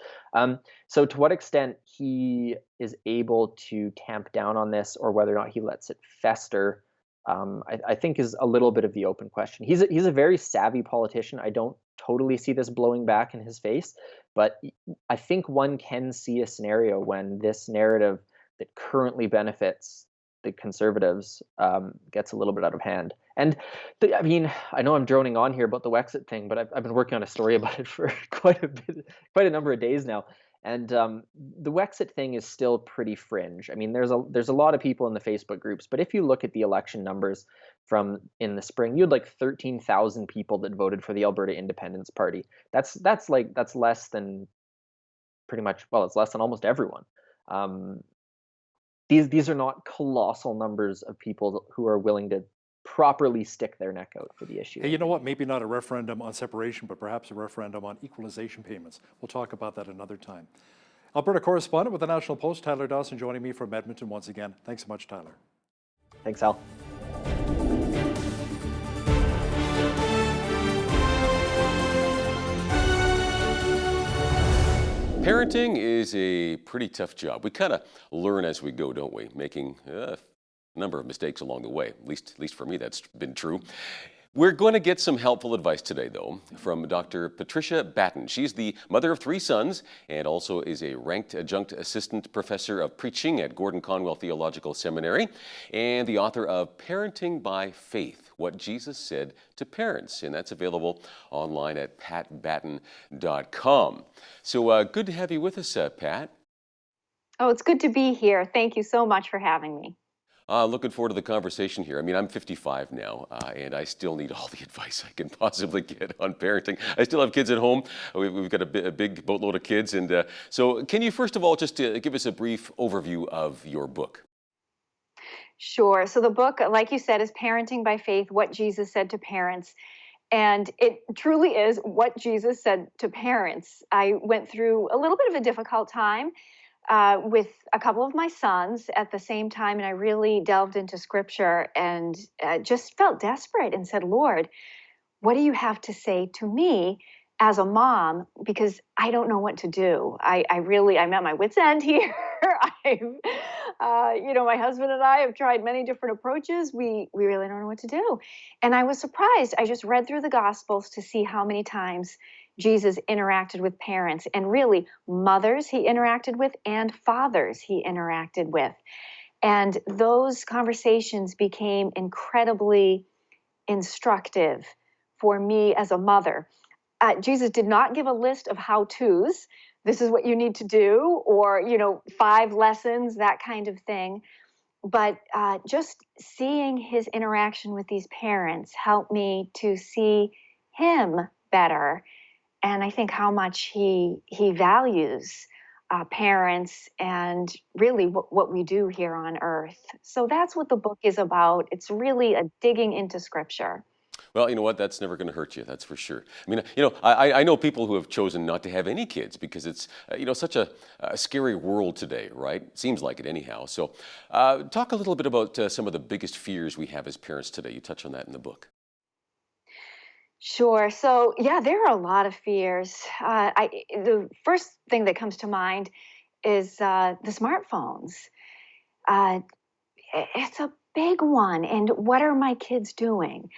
So to what extent he is able to tamp down on this, or whether or not he lets it fester, I think is a little bit of the open question. He's a very savvy politician. I don't totally see this blowing back in his face, but I think one can see a scenario when this narrative that currently benefits the Conservatives gets a little bit out of hand. And I mean, I know I'm droning on here about the Wexit thing, but I've been working on a story about it for quite a number of days now. And the Wexit thing is still pretty fringe. I mean, there's a lot of people in the Facebook groups, but if you look at the election numbers from in the spring, you had like 13,000 people that voted for the Alberta Independence Party. That's less than pretty much, well, it's less than almost everyone. These are not colossal numbers of people who are willing to properly stick their neck out for the issue. Hey, you know what? Maybe not a referendum on separation, but perhaps a referendum on equalization payments. We'll talk about that another time. Alberta correspondent with the National Post, Tyler Dawson, joining me from Edmonton once again. Thanks so much, Tyler. Thanks, Al. Parenting is a pretty tough job. We kind of learn as we go, don't we? Making a number of mistakes along the way. At least for me, that's been true. We're going to get some helpful advice today, though, from Dr. Patricia Batten. She's the mother of 3 sons and also is a ranked adjunct assistant professor of preaching at Gordon Conwell Theological Seminary and the author of Parenting by Faith, What Jesus Said to Parents. And that's available online at patbatten.com. So good to have you with us, Pat. Oh, it's good to be here. Thank you so much for having me. Looking forward to the conversation here. I mean, I'm 55 now, and I still need all the advice I can possibly get on parenting. I still have kids at home. We've got a big boatload of kids. And so can you first of all just give us a brief overview of your book? Sure. So the book, like you said, is Parenting by Faith, What Jesus Said to Parents. And it truly is what Jesus said to parents. I went through a little bit of a difficult time with a couple of my sons at the same time, and I really delved into scripture and just felt desperate and said, Lord, what do you have to say to me as a mom? Because I don't know what to do. I'm at my wit's end here. My husband and I have tried many different approaches. We really don't know what to do. And I was surprised. I just read through the Gospels to see how many times Jesus interacted with parents, and really mothers he interacted with and fathers he interacted with. And those conversations became incredibly instructive for me as a mother. Jesus did not give a list of how-tos. This is what you need to do, or, 5 lessons, that kind of thing. But just seeing his interaction with these parents helped me to see him better. And I think how much he values parents and really what we do here on earth. So that's what the book is about. It's really a digging into scripture. Well, you know what? That's never going to hurt you. That's for sure. I mean, I know people who have chosen not to have any kids because it's, such a scary world today, right? Seems like it anyhow. So talk a little bit about some of the biggest fears we have as parents today. You touch on that in the book. Sure. So, yeah, there are a lot of fears. The first thing that comes to mind is the smartphones. Uh, it's a big one. And what are my kids doing?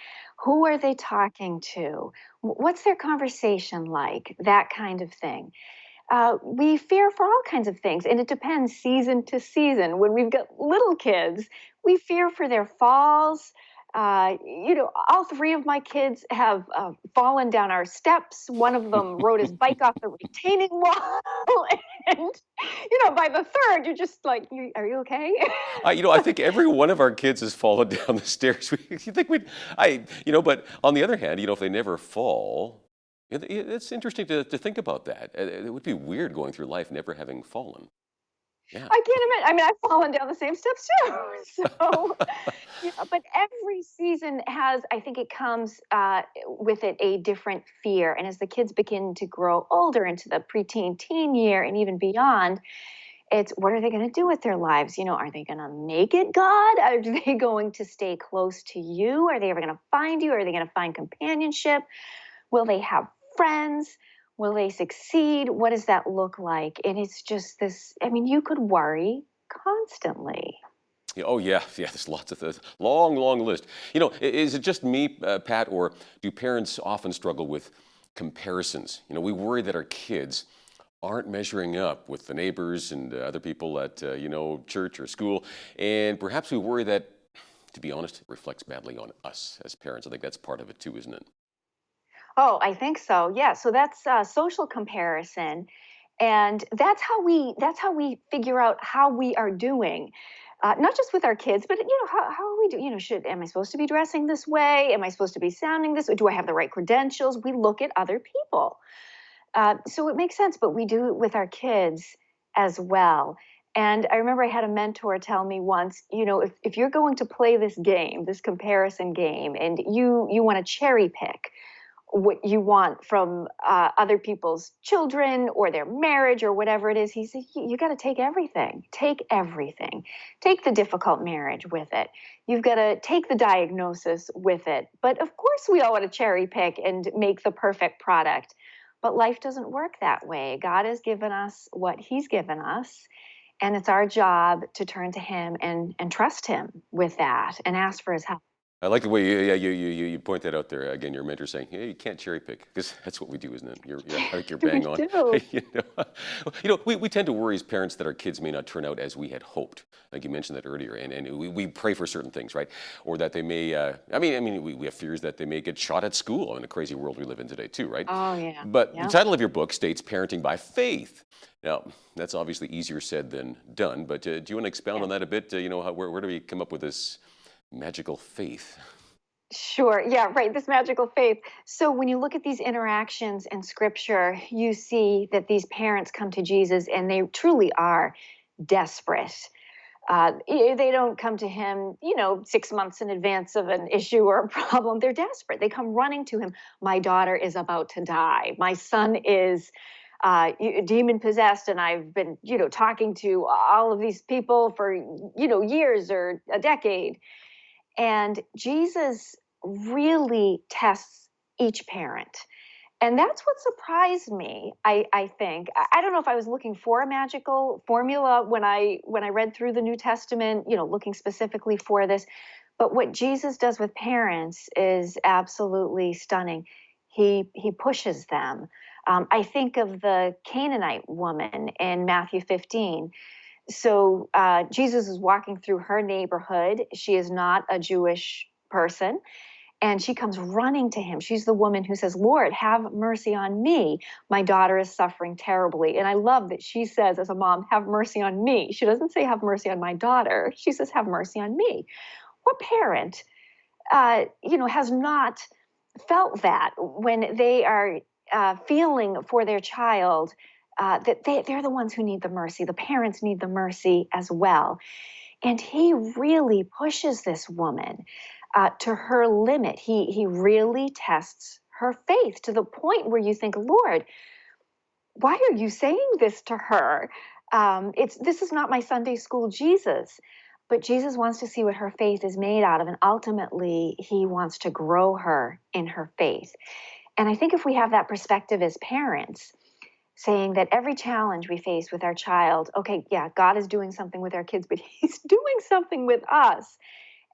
Who are they talking to? What's their conversation like? That kind of thing. We fear for all kinds of things, and it depends season to season. When we've got little kids, we fear for their falls. All 3 of my kids have fallen down our steps. One of them rode his bike off the retaining wall. And, by the 3rd, you're just like, are you okay? I think every one of our kids has fallen down the stairs. But on the other hand, if they never fall, it's interesting to think about that. It would be weird going through life never having fallen. Yeah. I can't imagine. I mean, I've fallen down the same steps too. So, but every season has, I think it comes with it a different fear. And as the kids begin to grow older into the preteen, teen year, and even beyond, it's what are they going to do with their lives? Are they going to make it, God? Are they going to stay close to you? Are they ever going to find you? Are they going to find companionship? Will they have friends? Will they succeed? What does that look like? And it's just this, you could worry constantly. Yeah, oh, yeah. There's lots of this. Long list. Is it just me, Pat, or do parents often struggle with comparisons? We worry that our kids aren't measuring up with the neighbors and other people at, church or school. And perhaps we worry that, to be honest, it reflects badly on us as parents. I think that's part of it too, isn't it? Oh, I think so. Yeah. So that's social comparison, and that's how we figure out how we are doing, not just with our kids, but how are we doing? Am I supposed to be dressing this way? Am I supposed to be sounding this way? Do I have the right credentials? We look at other people, so it makes sense. But we do it with our kids as well. And I remember I had a mentor tell me once, if you're going to play this game, this comparison game, and you want to cherry pick what you want from other people's children or their marriage or whatever it is, he said, you got to take everything. Take everything. Take the difficult marriage with it. You've got to take the diagnosis with it. But of course, we all want to cherry pick and make the perfect product. But life doesn't work that way. God has given us what he's given us. And it's our job to turn to him and trust him with that and ask for his help. I like the way you point that out there. Again, your mentor saying, "Hey, you can't cherry pick," because that's what we do, isn't it? I think you're bang on. do. We tend to worry as parents that our kids may not turn out as we had hoped. Like you mentioned that earlier, and we pray for certain things, right? Or that they may. We have fears that they may get shot at school in a crazy world we live in today, too, right? Oh yeah. But Yeah. the title of your book states "Parenting by Faith." Now, that's obviously easier said than done. But do you want to expound on that a bit? Where do we come up with this magical faith? Sure. Yeah, right. This magical faith. So when you look at these interactions in scripture, you see that these parents come to Jesus and they truly are desperate. They don't come to him, 6 months in advance of an issue or a problem. They're desperate. They come running to him. My daughter is about to die. My son is demon possessed, and I've been, talking to all of these people for, years or a decade. And Jesus really tests each parent. And that's what surprised me, I think. I don't know if I was looking for a magical formula when I read through the New Testament, looking specifically for this. But what Jesus does with parents is absolutely stunning. He pushes them. I think of the Canaanite woman in Matthew 15. So Jesus is walking through her neighborhood. She is not a Jewish person. And she comes running to him. She's the woman who says, Lord, have mercy on me. My daughter is suffering terribly. And I love that she says, as a mom, have mercy on me. She doesn't say, have mercy on my daughter. She says, have mercy on me. What parent, has not felt that when they are feeling for their child, that they're the ones who need the mercy. The parents need the mercy as well. And he really pushes this woman to her limit. He really tests her faith to the point where you think, Lord, why are you saying this to her? This is not my Sunday school Jesus. But Jesus wants to see what her faith is made out of, and ultimately he wants to grow her in her faith. And I think if we have that perspective as parents, saying that every challenge we face with our child, okay, yeah, God is doing something with our kids, but he's doing something with us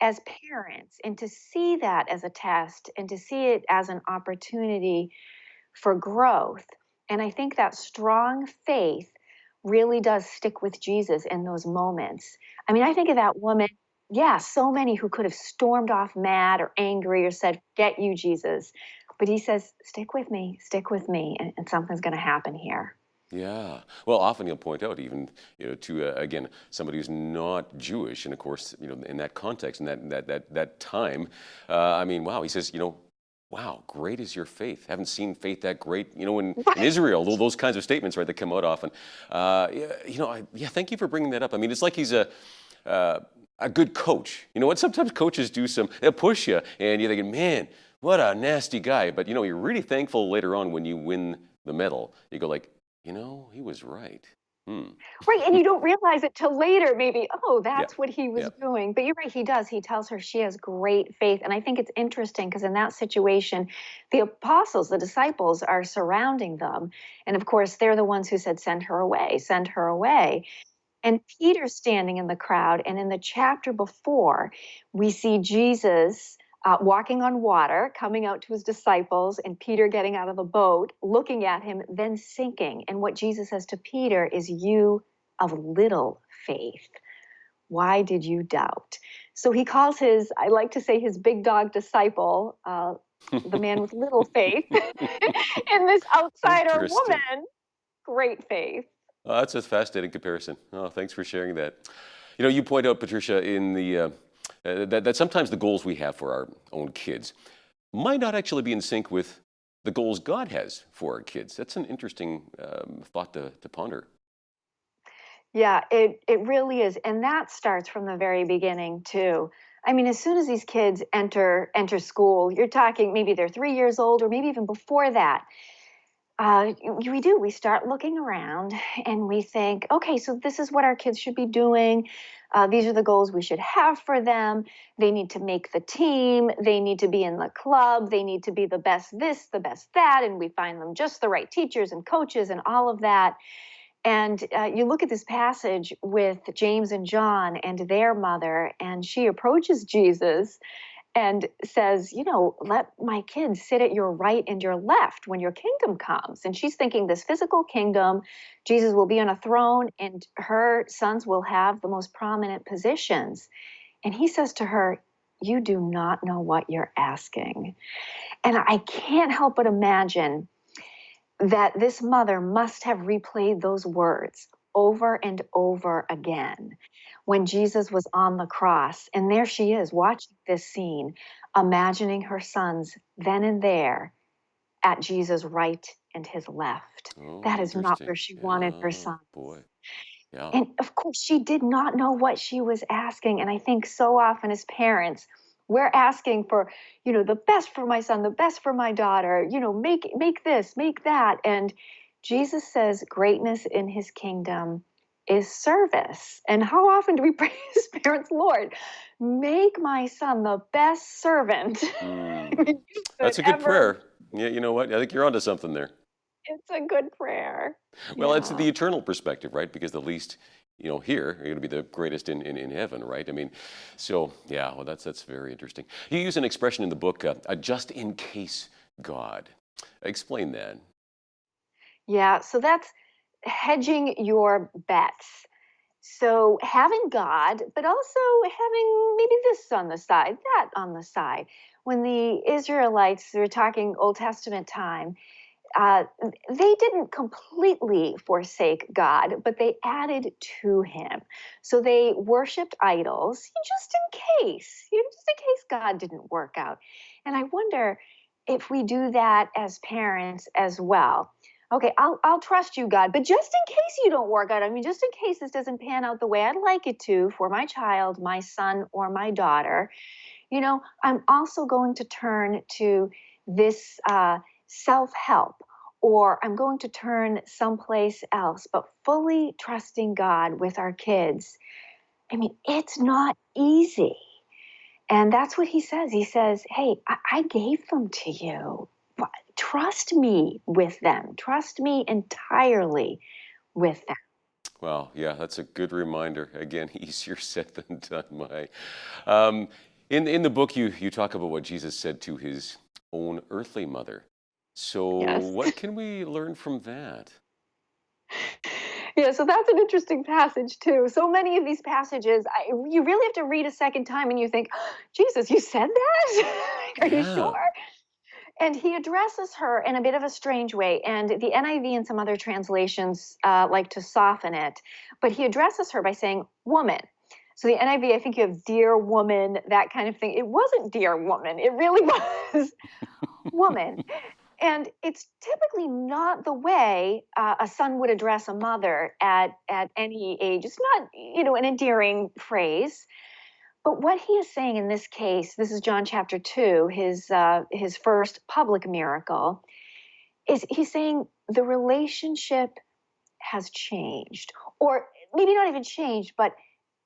as parents, and to see that as a test and to see it as an opportunity for growth. And I think that strong faith really does stick with Jesus in those moments. I mean, I think of that woman, yeah, so many who could have stormed off mad or angry or said, "Get you, Jesus." But he says, stick with me, and something's going to happen here. Yeah. Well, often you'll point out even, to, again, somebody who's not Jewish. And of course, in that context, in that time, wow, he says, wow, great is your faith. Haven't seen faith that great, in Israel, those kinds of statements, right, that come out often. Thank you for bringing that up. I mean, it's like he's a good coach. You know what? Sometimes coaches they'll push you and you're thinking, man, what a nasty guy. But, you're really thankful later on when you win the medal. You go like, he was right. Right, and you don't realize it till later, maybe, oh, that's Yeah. what he was Yeah. doing. But you're right, he does. He tells her she has great faith. And I think it's interesting because in that situation, the apostles, the disciples, are surrounding them. And of course, they're the ones who said, send her away, send her away. And Peter's standing in the crowd. And in the chapter before, we see Jesus walking on water, coming out to his disciples, and Peter getting out of the boat, looking at him, then sinking. And what Jesus says to Peter is, you of little faith, why did you doubt? So he calls I like to say, his big dog disciple, the man with little faith, and this outsider Interesting. woman, great faith. That's a fascinating comparison. Oh, thanks for sharing that. You point out, Patricia, in the that sometimes the goals we have for our own kids might not actually be in sync with the goals God has for our kids. That's an interesting thought to ponder. Yeah, it really is. And that starts from the very beginning too. I mean, as soon as these kids enter school, you're talking maybe they're 3 years old or maybe even before that. We start looking around and we think, okay, so this is what our kids should be doing. These are the goals we should have for them. They need to make the team. They need to be in the club. They need to be the best this, the best that. And we find them just the right teachers and coaches and all of that. And you look at this passage with James and John and their mother, and she approaches Jesus and says, let my kids sit at your right and your left when your kingdom comes. And she's thinking this physical kingdom, Jesus will be on a throne and her sons will have the most prominent positions. And he says to her, you do not know what you're asking. And I can't help but imagine that this mother must have replayed those words over and over again when Jesus was on the cross. And there she is watching this scene, imagining her sons then and there at Jesus' right and his left. Oh, That is not interesting. where she wanted her Yeah, sons. boy. Yeah. And of course, she did not know what she was asking. And I think so often as parents, we're asking for, the best for my son, the best for my daughter, make this, make that. And Jesus says greatness in his kingdom is service. And how often do we pray as parents, Lord, make my son the best servant you That's could a good ever. prayer. Yeah, you know what? I think you're onto something there. It's a good prayer. Well, it's Yeah. the eternal perspective, right? Because the least, here, you're going to be the greatest in heaven, right? I mean, so yeah, well, that's very interesting. You use an expression in the book, a just in case God. Explain that. Yeah, so that's hedging your bets. So having God, but also having maybe this on the side, that on the side. When the Israelites, they're talking Old Testament time, uh, they didn't completely forsake God, but they added to him. So they worshiped idols just in case, just in case God didn't work out. And I wonder if we do that as parents as well. Okay, I'll trust you, God, but just in case you don't work out, just in case this doesn't pan out the way I'd like it to for my child, my son, or my daughter, I'm also going to turn to this self help, or I'm going to turn someplace else, but fully trusting God with our kids. It's not easy. And that's what he says. He says, hey, I gave them to you. Trust me with them. Trust me entirely with them. Well, yeah, that's a good reminder. Again, easier said than done, Mai. In the book, you talk about what Jesus said to his own earthly mother. So Yes. what can we learn from that? Yeah, so that's an interesting passage too. So many of these passages, you really have to read a second time and you think, Jesus, you said that? Are you Yeah. sure? And he addresses her in a bit of a strange way. And the NIV and some other translations like to soften it. But he addresses her by saying, woman. So the NIV, I think you have dear woman, that kind of thing. It wasn't dear woman. It really was woman. And it's typically not the way a son would address a mother at any age. It's not, an endearing phrase. But what he is saying in this case, this is John chapter 2, his first public miracle, is he's saying the relationship has changed. Or maybe not even changed, but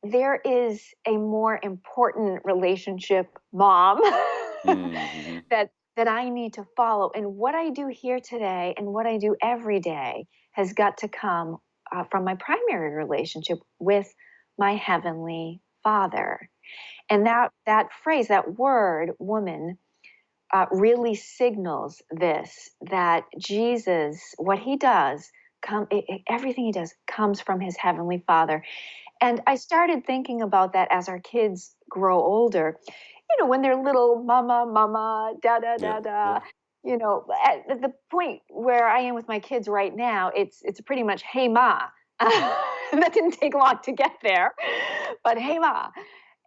there is a more important relationship, mom, Mm-hmm. that I need to follow. And what I do here today and what I do every day has got to come from my primary relationship with my heavenly Father. And that phrase, that word, woman, really signals this, that Jesus, what he does, everything he does comes from his heavenly Father. And I started thinking about that as our kids grow older. When they're little, mama, mama, da da Yeah. da da. At the point where I am with my kids right now, it's pretty much, hey ma. That didn't take long to get there, but hey ma.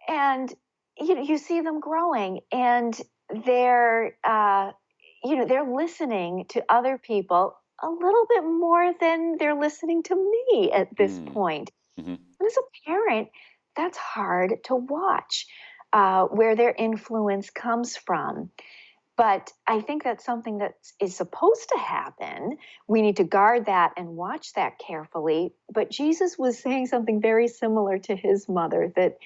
And you see them growing, and they're they're listening to other people a little bit more than they're listening to me at this point. Mm-hmm. And as a parent, that's hard to watch, where their influence comes from. But I think that's something that is supposed to happen. We need to guard that and watch that carefully. But Jesus was saying something very similar to his mother, that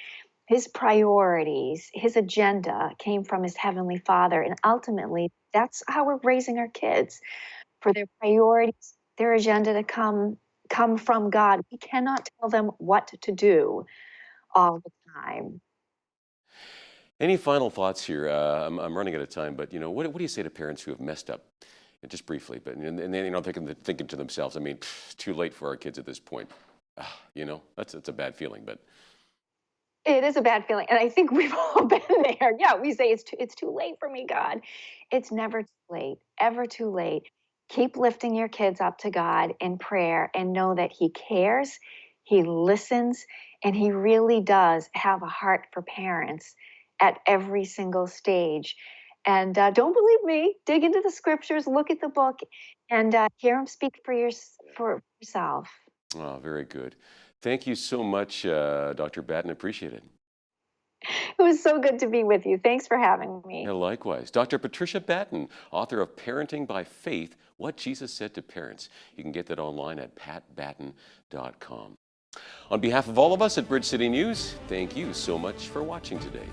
his priorities, his agenda came from his heavenly Father. And ultimately, that's how we're raising our kids, for their priorities, their agenda to come from God. We cannot tell them what to do all the time. Any final thoughts here? I'm running out of time, but what do you say to parents who have messed up? And just briefly, but and then thinking to themselves, I mean, too late for our kids at this point. That's a bad feeling, but. It is a bad feeling, and I think we've all been there. Yeah, we say it's too late for me, God. It's never too late, ever too late. Keep lifting your kids up to God in prayer and know that He cares, He listens, and He really does have a heart for parents at every single stage. And don't believe me, dig into the scriptures, look at the book, and hear Him speak for yourself. Oh, very good. Thank you so much, Dr. Batten. Appreciate it. It was so good to be with you. Thanks for having me. Yeah, likewise. Dr. Patricia Batten, author of Parenting by Faith, What Jesus Said to Parents. You can get that online at patbatten.com. On behalf of all of us at Bridge City News, thank you so much for watching today.